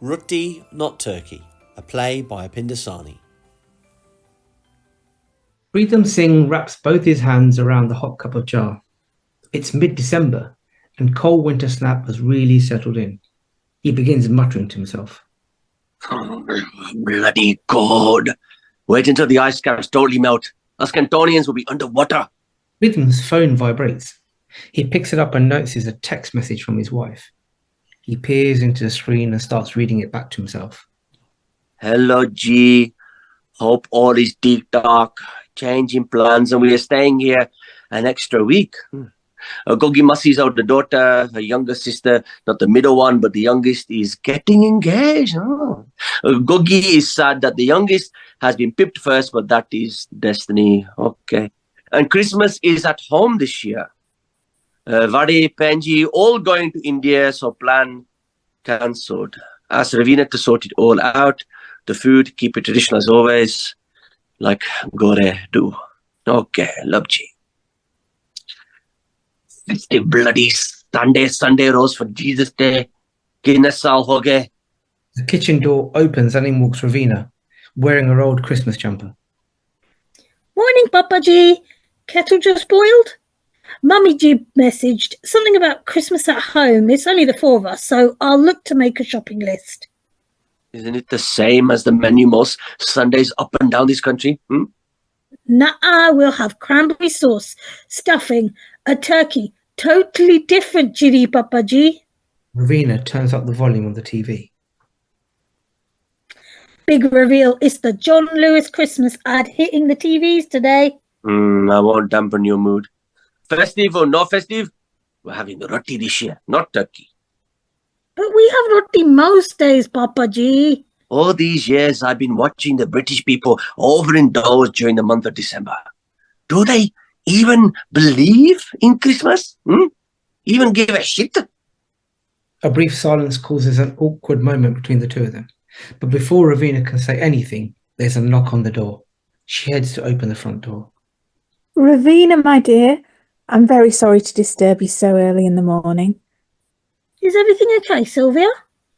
Roti, Not Turkey, a play by Apinder Sahni. Preetam Singh wraps both his hands around the hot cup of jar. It's mid-December, and cold winter snap has really settled in. He begins muttering to himself. Oh, bloody God. Wait until the ice caps totally melt. Us Cantonians will be underwater. Preetham's phone vibrates. He picks it up and notices a text message from his wife. He peers into the screen and starts reading it back to himself. Hello, G. Hope all is deep-dark. Changing plans and we are staying here an extra week. Gogi Massi's older daughter, her younger sister, not the middle one, but the youngest, is getting engaged. Gogi is sad that the youngest has been pipped first, but that is destiny. Okay. And Christmas is at home this year. Vadi, Penji, all going to India, so plan cancelled. Ask Raveena to sort it all out. The food, keep it traditional as always, like Gore do. Okay, love G. It's the bloody Sunday roast for Jesus Day. Kiतना saal ho gaye. The kitchen door opens and in walks Raveena, wearing her old Christmas jumper. Morning, Papa G. Kettle just boiled? Mummy G messaged something about Christmas at home. It's only the four of us, so I'll look to make a shopping list. Isn't it the same as the menu most Sundays up and down this country? Nah, we'll have cranberry sauce, stuffing, a turkey. Totally different, Giddy Papa G. Raveena turns up the volume of the TV. Big reveal, it's the John Lewis Christmas ad hitting the TVs today. I won't dampen your mood. Festive or no festive, we're having roti this year, not turkey. But we have roti most days, Papa G. All these years I've been watching the British people overindulge during the month of December. Do they even believe in Christmas? Even give a shit? A brief silence causes an awkward moment between the two of them. But before Raveena can say anything, there's a knock on the door. She heads to open the front door. Raveena, my dear, I'm very sorry to disturb you so early in the morning. Is everything okay, Sylvia?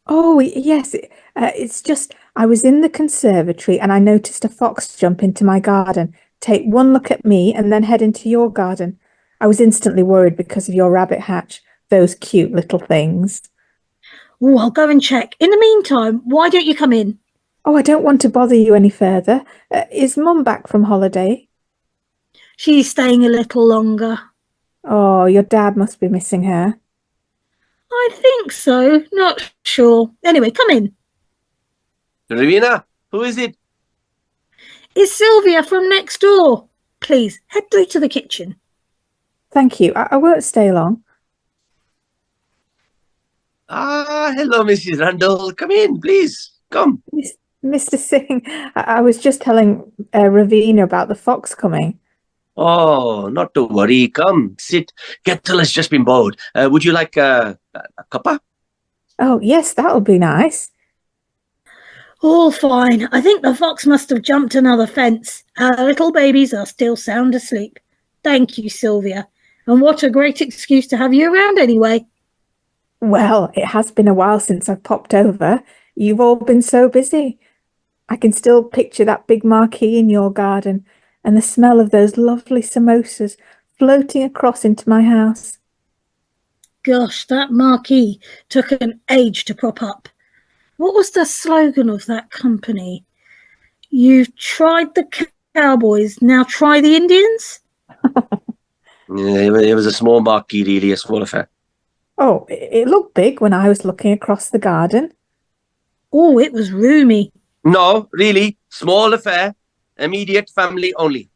Oh, yes. It's just I was in the conservatory and I noticed a fox jump into my garden, take one look at me and then head into your garden. I was instantly worried because of your rabbit hatch, those cute little things. Oh, I'll go and check. In the meantime, why don't you come in? Oh, I don't want to bother you any further. Is Mum back from holiday? She's staying a little longer. Oh, your dad must be missing her. I think so. Not sure. Anyway, come in. Raveena, who is it? It's Sylvia from next door. Please, head through to the kitchen. Thank you. I won't stay long. Hello, Mrs. Randall. Come in, please. Come. Mr. Singh, I was just telling Raveena about the fox coming. Oh, not to worry. Come, sit. Kettle has just been boiled. Would you like a cuppa? Oh, yes, that'll be nice. All fine. I think the fox must have jumped another fence. Our little babies are still sound asleep. Thank you, Sylvia. And what a great excuse to have you around anyway. Well, it has been a while since I've popped over. You've all been so busy. I can still picture that big marquee in your garden and the smell of those lovely samosas floating across into my house. Gosh, that marquee took an age to prop up. What was the slogan of that company? You've tried the cowboys, now try the Indians? It was a small marquee, really, a small affair. Oh, it looked big when I was looking across the garden. Oh, it was roomy. No, really, small affair. Immediate family only.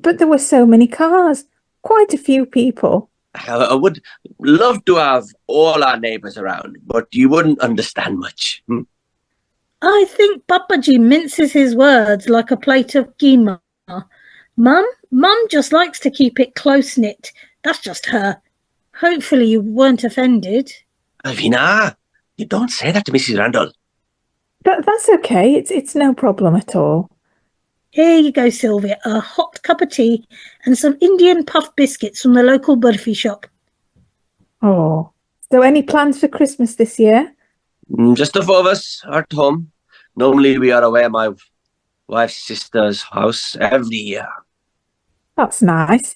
But there were so many cars, quite a few people. I would love to have all our neighbours around, but you wouldn't understand much. I think Papaji minces his words like a plate of keema. Mum just likes to keep it close-knit. That's just her. Hopefully you weren't offended. Raveena, you don't say that to Mrs. Randall. That's okay. It's no problem at all. Here you go, Sylvia. A hot cup of tea and some Indian puff biscuits from the local burfi shop. Oh, so any plans for Christmas this year? Just the four of us at home. Normally we are away at my wife's sister's house every year. That's nice.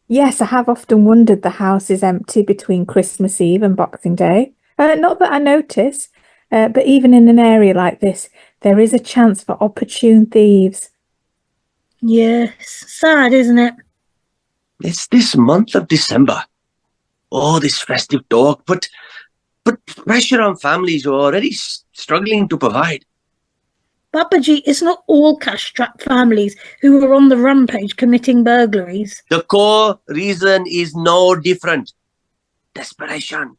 Yes, I have often wondered the house is empty between Christmas Eve and Boxing Day. Not that I notice, but even in an area like this, there is a chance for opportune thieves. Yes, sad, isn't it? It's this month of December. Oh, this festive talk, but pressure on families who are already struggling to provide. Papaji, it's not all cash-strapped families who are on the rampage committing burglaries. The core reason is no different. Desperation.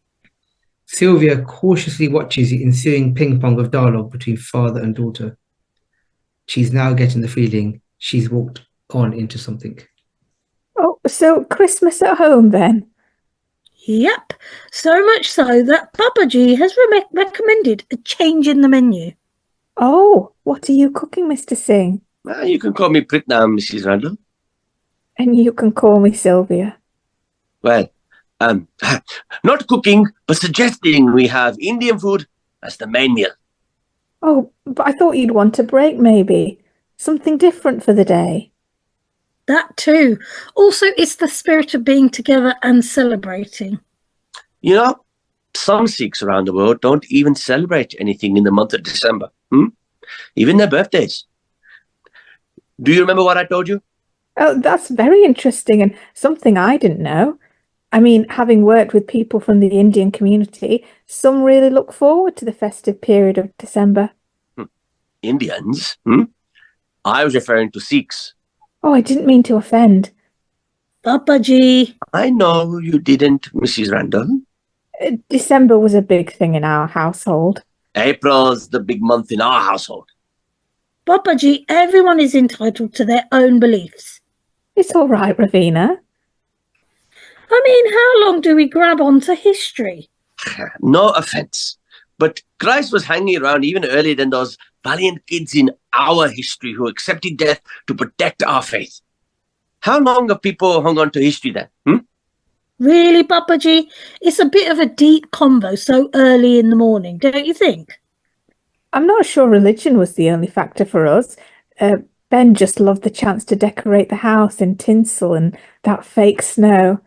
Sylvia cautiously watches the ensuing ping-pong of dialogue between father and daughter. She's now getting the feeling she's walked on into something. Oh, so Christmas at home then? Yep, so much so that Papaji has recommended a change in the menu. Oh, what are you cooking, Mr. Singh? You can call me Preetam, Mrs. Randall. And you can call me Sylvia. Well, not cooking, but suggesting we have Indian food as the main meal. Oh, but I thought you'd want a break maybe. Something different for the day. That too. Also, it's the spirit of being together and celebrating. You know, some Sikhs around the world don't even celebrate anything in the month of December. Even their birthdays. Do you remember what I told you? Oh, that's very interesting and something I didn't know. I mean, having worked with people from the Indian community, some really look forward to the festive period of December. Indians? I was referring to Sikhs. Oh, I didn't mean to offend. Papaji. I know you didn't, Mrs. Randall. December was a big thing in our household. April's the big month in our household. Papaji, everyone is entitled to their own beliefs. It's all right, Raveena. I mean, how long do we grab onto history? No offense, but Christ was hanging around even earlier than those valiant kids in our history who accepted death to protect our faith. How long have people hung on to history then? Really, Papaji? It's a bit of a deep convo so early in the morning, don't you think? I'm not sure religion was the only factor for us. Ben just loved the chance to decorate the house in tinsel and that fake snow.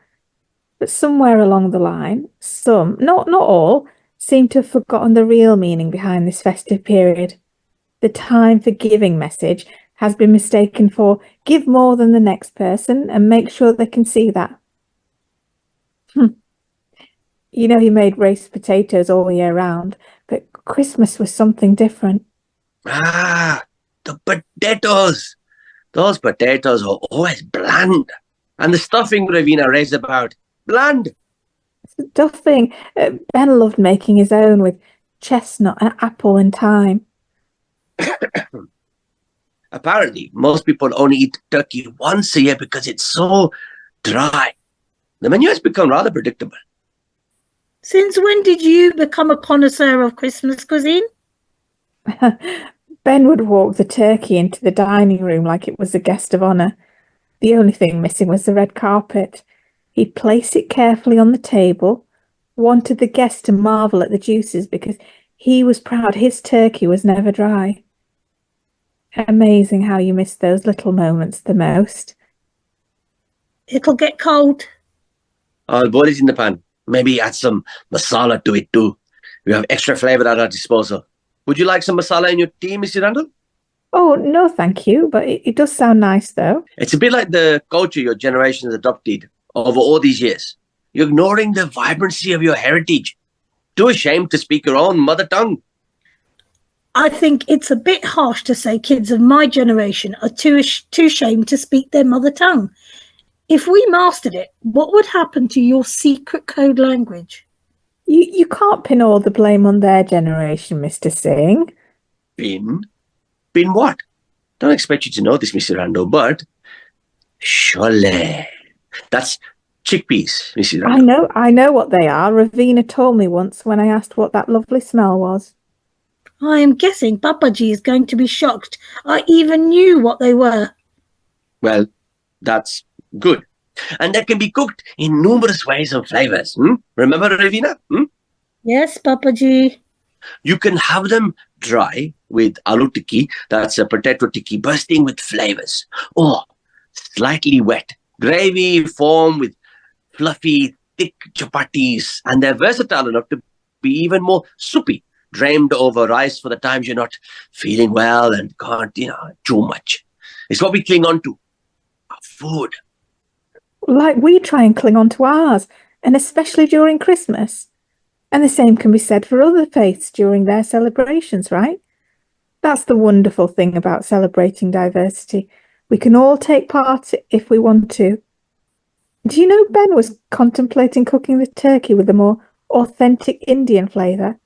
But somewhere along the line, some, not all, seem to have forgotten the real meaning behind this festive period. The time for giving message has been mistaken for give more than the next person and make sure they can see that. You know, he made roast potatoes all year round, but Christmas was something different. The potatoes. Those potatoes are always bland. And the stuffing Raveena raised about, bland. Stuffing. Ben loved making his own with chestnut, apple and thyme. Apparently, most people only eat turkey once a year because it's so dry. The menu has become rather predictable. Since when did you become a connoisseur of Christmas cuisine? Ben would walk the turkey into the dining room like it was a guest of honour. The only thing missing was the red carpet. He'd place it carefully on the table, wanted the guests to marvel at the juices because he was proud his turkey was never dry. Amazing how you miss those little moments the most. It'll get cold. I'll boil it in the pan. Maybe add some masala to it too. We have extra flavour at our disposal. Would you like some masala in your tea, Mr. Randall? Oh, no, thank you, but it does sound nice, though. It's a bit like the culture your generation has adopted over all these years. You're ignoring the vibrancy of your heritage. Too ashamed to speak your own mother tongue. I think it's a bit harsh to say kids of my generation are too ashamed to speak their mother tongue. If we mastered it, what would happen to your secret code language? You can't pin all the blame on their generation, Mr. Singh. Pin? Pin what? Don't expect you to know this, Mr. Randall, but Chole. That's chickpeas, Mrs. Randall. I know what they are. Raveena told me once when I asked what that lovely smell was. I am guessing Papaji is going to be shocked I even knew what they were. Well, that's good. And that can be cooked in numerous ways and flavours. Remember, Raveena? Yes, Papaji. You can have them dry with aloo tikki, that's a potato tikki bursting with flavors, or slightly wet gravy formed with fluffy, thick chapatis, and they're versatile enough to be even more soupy, drained over rice for the times you're not feeling well and can't, chew much. It's what we cling on to, our food. Like we try and cling on to ours, and especially during Christmas. And the same can be said for other faiths during their celebrations, right? That's the wonderful thing about celebrating diversity. We can all take part if we want to. Do you know Ben was contemplating cooking the turkey with a more authentic Indian flavour?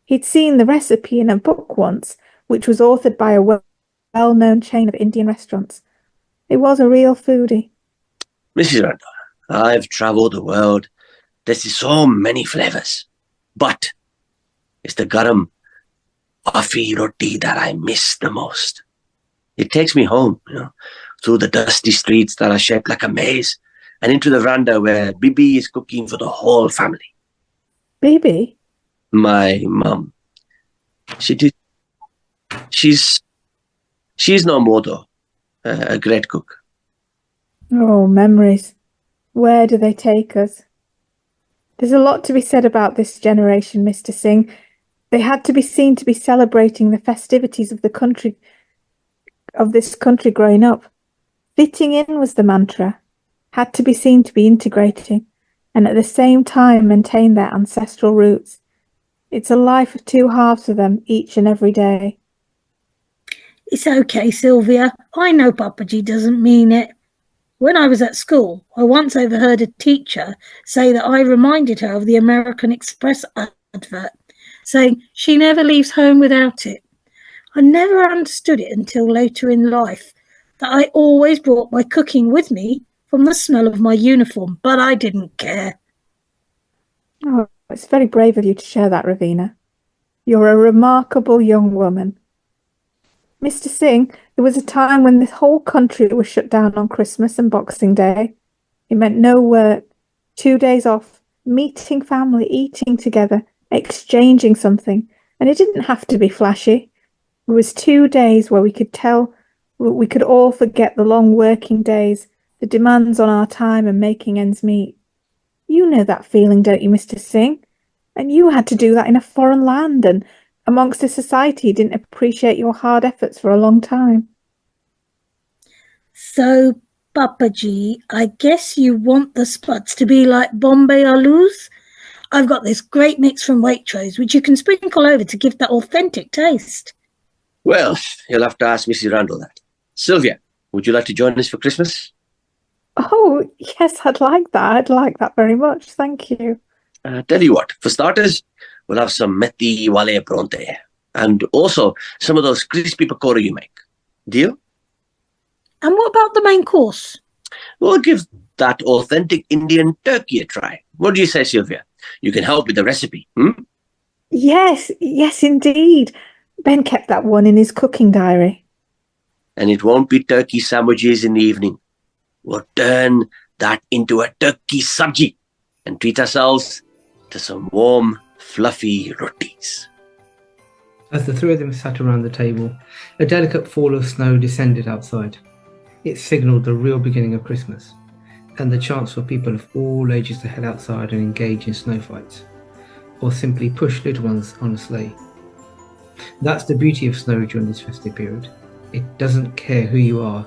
He'd seen the recipe in a book once, which was authored by a well-known chain of Indian restaurants. He was a real foodie. Mrs. Randall, I've travelled the world. There's so many flavours. But it's the garam afi roti that I miss the most. It takes me home, through the dusty streets that are shaped like a maze and into the veranda where Bibi is cooking for the whole family. Bibi? My mum. She's no more though, a great cook. Oh, memories. Where do they take us? There's a lot to be said about this generation, Mr. Singh. They had to be seen to be celebrating the festivities of this country growing up. Fitting in was the mantra. Had to be seen to be integrating, and at the same time maintain their ancestral roots. It's a life of two halves for them each and every day. It's okay, Sylvia. I know Papaji doesn't mean it. When I was at school, I once overheard a teacher say that I reminded her of the American Express advert, saying she never leaves home without it. I never understood it until later in life, that I always brought my cooking with me from the smell of my uniform, but I didn't care. Oh, it's very brave of you to share that, Raveena. You're a remarkable young woman. Mr. Singh, there was a time when the whole country was shut down on Christmas and Boxing Day. It meant no work, 2 days off, meeting family, eating together, exchanging something, and it didn't have to be flashy. It was 2 days where we could all forget the long working days, the demands on our time and making ends meet. You know that feeling, don't you, Mr. Singh? And you had to do that in a foreign land and amongst a society who didn't appreciate your hard efforts for a long time. So, Papaji, I guess you want the spuds to be like Bombay alus? I've got this great mix from Waitrose, which you can sprinkle over to give that authentic taste. Well, you'll have to ask Mrs. Randall that. Sylvia, would you like to join us for Christmas? Oh, yes, I'd like that. I'd like that very much. Thank you. Tell you what, for starters, we'll have some methi wale pronte and also some of those crispy pakora you make. Deal? And what about the main course? We'll give that authentic Indian turkey a try. What do you say, Sylvia? You can help with the recipe, Yes, indeed. Ben kept that one in his cooking diary. And it won't be turkey sandwiches in the evening. We'll turn that into a turkey sabji and treat ourselves to some warm, fluffy rotis. As the three of them sat around the table, a delicate fall of snow descended outside. It signalled the real beginning of Christmas, and the chance for people of all ages to head outside and engage in snow fights, or simply push little ones on a sleigh. That's the beauty of snow during this festive period. It doesn't care who you are,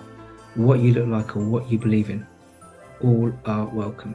what you look like, or what you believe in. All are welcome.